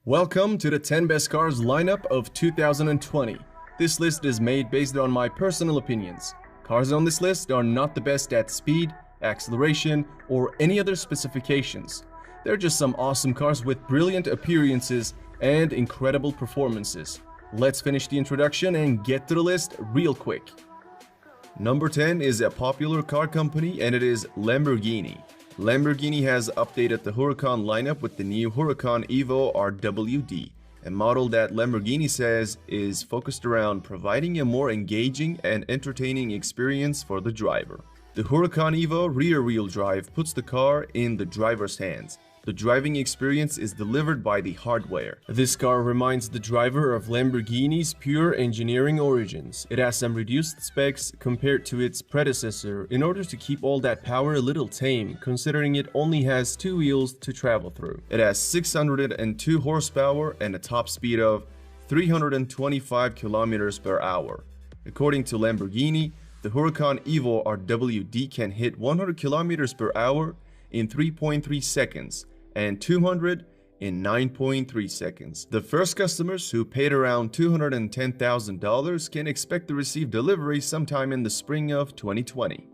Welcome to the 10 best cars lineup of 2020. This list is made based on my personal opinions. Cars on this list are not the best at speed, acceleration, or any other specifications. They're just some awesome cars with brilliant appearances and incredible performances. Let's finish the introduction and get to the list real quick. Number 10 is a popular car company, and it is Lamborghini. Lamborghini has updated the Huracan lineup with the new Huracan Evo RWD, a model that Lamborghini says is focused around providing a more engaging and entertaining experience for the driver. The Huracan Evo rear-wheel drive puts the car in the driver's hands. The driving experience is delivered by the hardware. This car reminds the driver of Lamborghini's pure engineering origins. It has some reduced specs compared to its predecessor in order to keep all that power a little tame, considering it only has two wheels to travel through. It has 602 horsepower and a top speed of 325 km per hour. According to Lamborghini, the Huracan Evo RWD can hit 100 km per hour in 3.3 seconds and 200 in 9.3 seconds. The first customers who paid around $210,000 can expect to receive delivery sometime in the spring of 2020.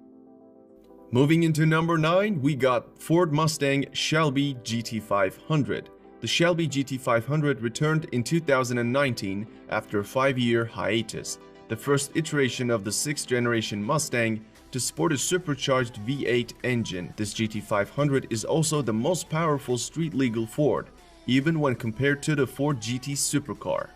Moving into number 9, we got Ford Mustang Shelby GT500. The Shelby GT500 returned in 2019 after a 5-year hiatus, the first iteration of the 6th generation Mustang to sport a supercharged V8 engine. This GT500 is also the most powerful street-legal Ford, even when compared to the Ford GT supercar.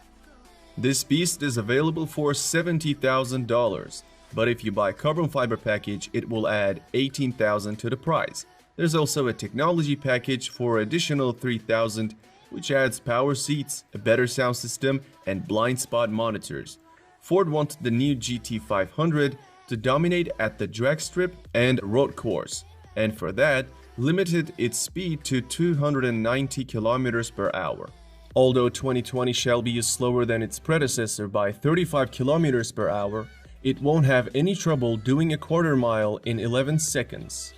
This beast is available for $70,000, but if you buy carbon fiber package, it will add $18,000 to the price. There's also a technology package for additional $3,000, which adds power seats, a better sound system, and blind spot monitors. Ford wanted the new GT500 to dominate at the drag strip and road course, and for that, limited its speed to 290 km per hour. Although 2020 Shelby is slower than its predecessor by 35 km per hour, it won't have any trouble doing a quarter mile in 11 seconds.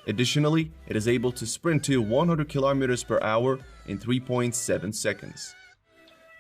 Additionally, it is able to sprint to 100 km per hour in 3.7 seconds.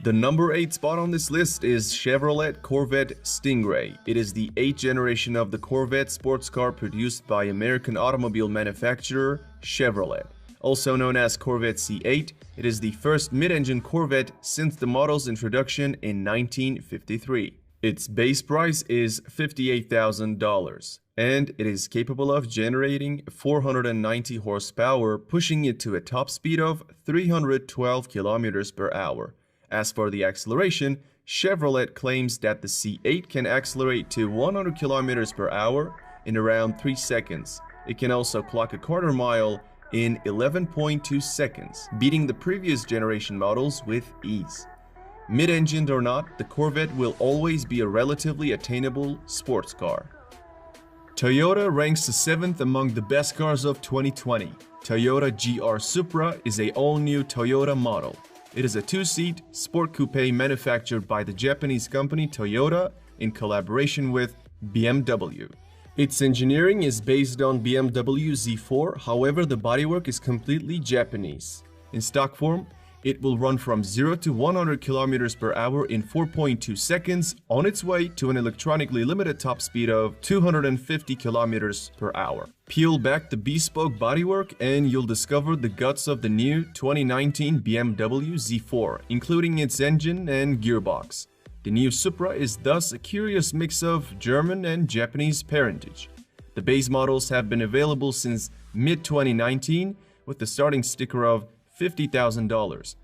The number 8 spot on this list is Chevrolet Corvette Stingray. It is the 8th generation of the Corvette sports car produced by American automobile manufacturer Chevrolet. Also known as Corvette C8, it is the first mid-engine Corvette since the model's introduction in 1953. Its base price is $58,000, and it is capable of generating 490 horsepower, pushing it to a top speed of 312 km per hour. As for the acceleration, Chevrolet claims that the C8 can accelerate to 100 km per hour in around 3 seconds. It can also clock a quarter mile in 11.2 seconds, beating the previous generation models with ease. Mid-engined or not, the Corvette will always be a relatively attainable sports car. Toyota ranks the 7th among the best cars of 2020. Toyota GR Supra is an all-new Toyota model. It is a 2-seat sport coupe manufactured by the Japanese company Toyota in collaboration with BMW. Its engineering is based on BMW Z4, however the bodywork is completely Japanese. In stock form, it will run from 0 to 100 km per hour in 4.2 seconds on its way to an electronically limited top speed of 250 km per hour. Peel back the bespoke bodywork and you'll discover the guts of the new 2019 BMW Z4, including its engine and gearbox. The new Supra is thus a curious mix of German and Japanese parentage. The base models have been available since mid-2019 with the starting sticker of $50,000.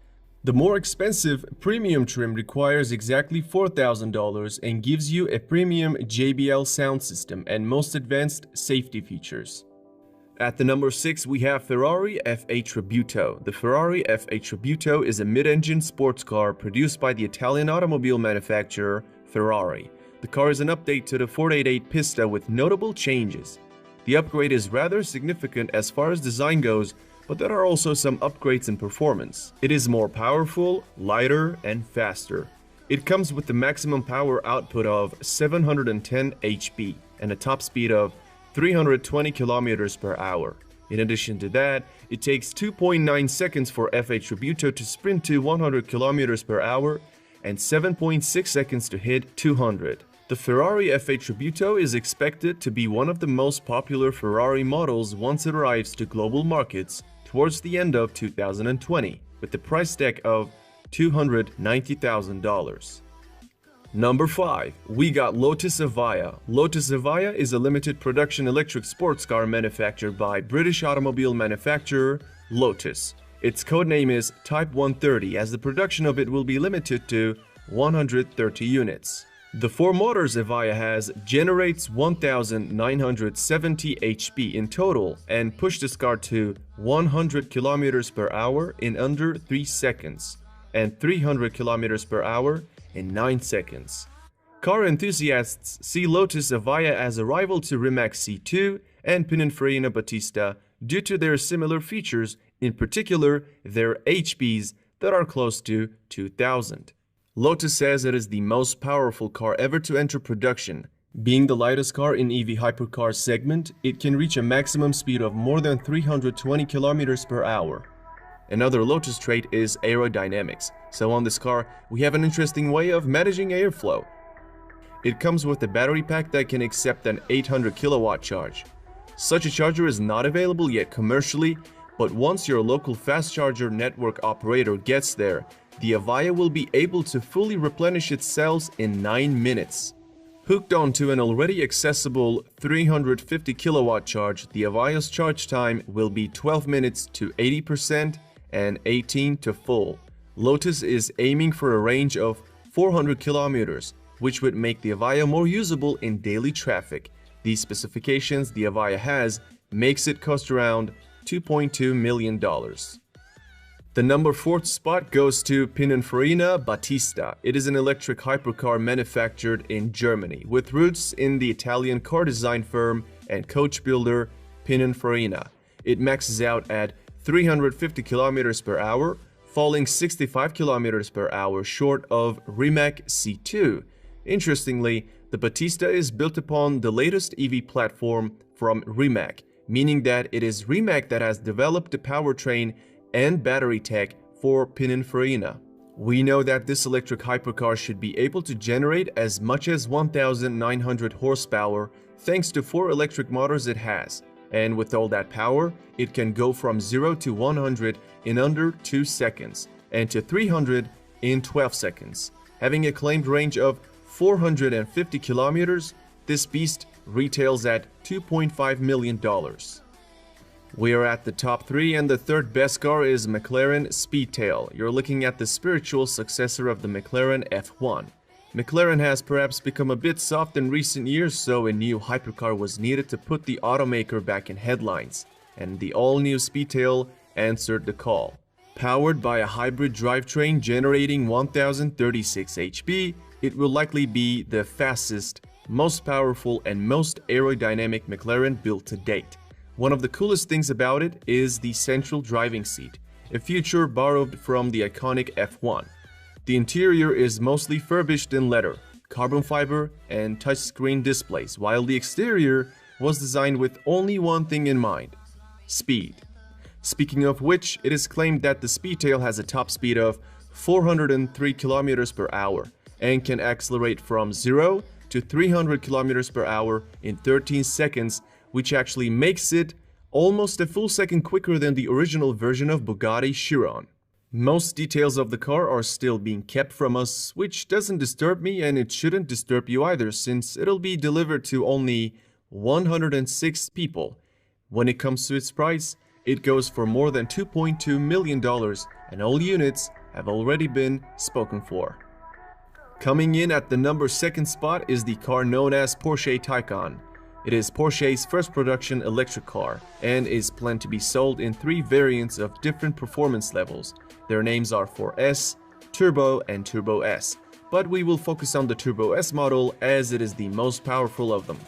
The more expensive premium trim requires exactly $4,000 and gives you a premium JBL sound system and most advanced safety features. At the number 6, we have Ferrari F8 Tributo. The Ferrari F8 Tributo is a mid-engine sports car produced by the Italian automobile manufacturer Ferrari. The car is an update to the 488 Pista with notable changes. The upgrade is rather significant as far as design goes, but there are also some upgrades in performance. It is more powerful, lighter, and faster. It comes with the maximum power output of 710 HP and a top speed of 320 km per hour. In addition to that, it takes 2.9 seconds for F8 Tributo to sprint to 100 km per hour and 7.6 seconds to hit 200. The Ferrari F8 Tributo is expected to be one of the most popular Ferrari models once it arrives to global markets towards the end of 2020, with the price tag of $290,000. Number 5. We got Lotus Evija. Lotus Evija is a limited production electric sports car manufactured by British automobile manufacturer Lotus. Its codename is Type 130, as the production of it will be limited to 130 units. The 4 motors Evija has generates 1,970 HP in total and push this car to 100 km per hour in under 3 seconds and 300 km per hour in 9 seconds. Car enthusiasts see Lotus Evija as a rival to Rimac C2 and Pininfarina Battista due to their similar features, in particular their HPs that are close to 2,000. Lotus says it is the most powerful car ever to enter production. Being the lightest car in EV hypercar segment, it can reach a maximum speed of more than 320 km per hour. Another Lotus trait is aerodynamics. So on this car, we have an interesting way of managing airflow. It comes with a battery pack that can accept an 800 kilowatt charge. Such a charger is not available yet commercially, but once your local fast charger network operator gets there, the Evija will be able to fully replenish its cells in 9 minutes. Hooked onto an already accessible 350 kilowatt charge, the Evija's charge time will be 12 minutes to 80% and 18 to full. Lotus is aiming for a range of 400 kilometers, which would make the Evija more usable in daily traffic. These specifications the Evija has makes it cost around $2.2 million. The number 4th spot goes to Pininfarina Battista. It is an electric hypercar manufactured in Germany, with roots in the Italian car design firm and coach builder Pininfarina. It maxes out at 350 km per hour, falling 65 km per hour short of Rimac C2. Interestingly, the Battista is built upon the latest EV platform from Rimac, meaning that it is Rimac that has developed the powertrain and battery tech for Pininfarina. We know that this electric hypercar should be able to generate as much as 1,900 horsepower thanks to 4 electric motors it has. And with all that power, it can go from 0 to 100 in under 2 seconds and to 300 in 12 seconds. Having a claimed range of 450 kilometers, this beast retails at $2.5 million. We are at the top 3, and the 3rd best car is McLaren Speedtail. You're looking at the spiritual successor of the McLaren F1. McLaren has perhaps become a bit soft in recent years, so a new hypercar was needed to put the automaker back in headlines, and the all-new Speedtail answered the call. Powered by a hybrid drivetrain generating 1036 HP, it will likely be the fastest, most powerful, and most aerodynamic McLaren built to date. One of the coolest things about it is the central driving seat, a feature borrowed from the iconic F1. The interior is mostly furbished in leather, carbon fiber, and touchscreen displays, while the exterior was designed with only one thing in mind: speed. Speaking of which, it is claimed that the Speedtail has a top speed of 403 km per hour and can accelerate from 0 to 300 km per hour in 13 seconds, which actually makes it almost a full second quicker than the original version of Bugatti Chiron. Most details of the car are still being kept from us, which doesn't disturb me, and it shouldn't disturb you either, since it'll be delivered to only 106 people. When it comes to its price, it goes for more than $2.2 million, and all units have already been spoken for. Coming in at the number 2nd spot is the car known as Porsche Taycan. It is Porsche's first production electric car and is planned to be sold in 3 variants of different performance levels. Their names are 4S, Turbo, and Turbo S, but we will focus on the Turbo S model as it is the most powerful of them.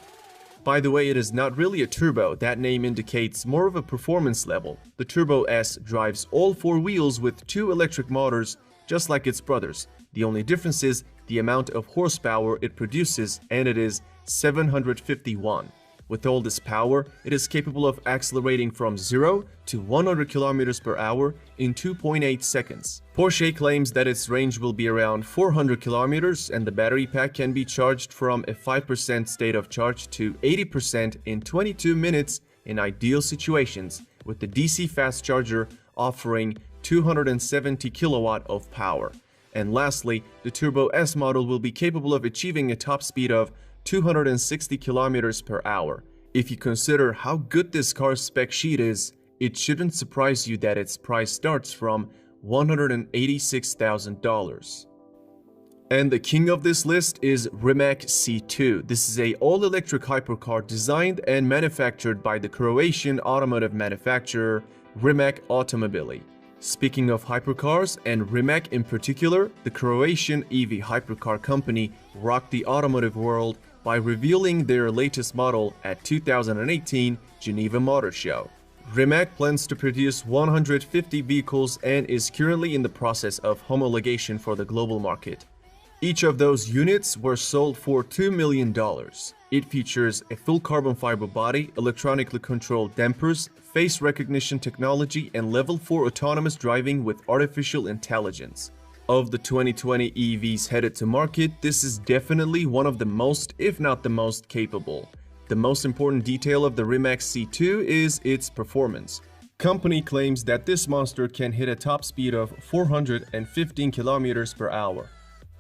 By the way, it is not really a turbo. That name indicates more of a performance level. The Turbo S drives all 4 wheels with 2 electric motors, just like its brothers. The only difference is the amount of horsepower it produces, and it is 751. With all this power, it is capable of accelerating from 0 to 100 km per hour in 2.8 seconds. Porsche claims that its range will be around 400 km and the battery pack can be charged from a 5% state of charge to 80% in 22 minutes in ideal situations, with the DC fast charger offering 270 kilowatt of power. And lastly, the Turbo S model will be capable of achieving a top speed of 260 kilometers per hour. If you consider how good this car's spec sheet is, it shouldn't surprise you that its price starts from $186,000. And the king of this list is Rimac C2. This is an all-electric hypercar designed and manufactured by the Croatian automotive manufacturer Rimac Automobili. Speaking of hypercars, and Rimac in particular, the Croatian EV hypercar company rocked the automotive world by revealing their latest model at 2018 Geneva Motor Show. Rimac plans to produce 150 vehicles and is currently in the process of homologation for the global market. Each of those units were sold for $2 million. It features a full carbon fiber body, electronically controlled dampers, face recognition technology, and level 4 autonomous driving with artificial intelligence. Of the 2020 EVs headed to market, this is definitely one of the most, if not the most, capable. The most important detail of the Rimac C2 is its performance. Company claims that this monster can hit a top speed of 415 km per hour.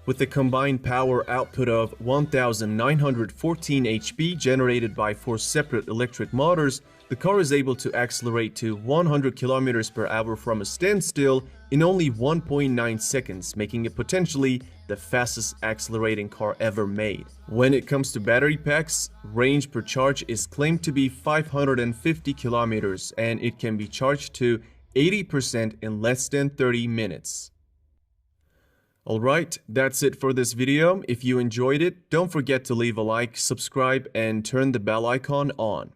With a combined power output of 1914 HP generated by 4 separate electric motors, the car is able to accelerate to 100 km per hour from a standstill in only 1.9 seconds, making it potentially the fastest accelerating car ever made. When it comes to battery packs, range per charge is claimed to be 550 km and it can be charged to 80% in less than 30 minutes. Alright, that's it for this video. If you enjoyed it, don't forget to leave a like, subscribe, and turn the bell icon on.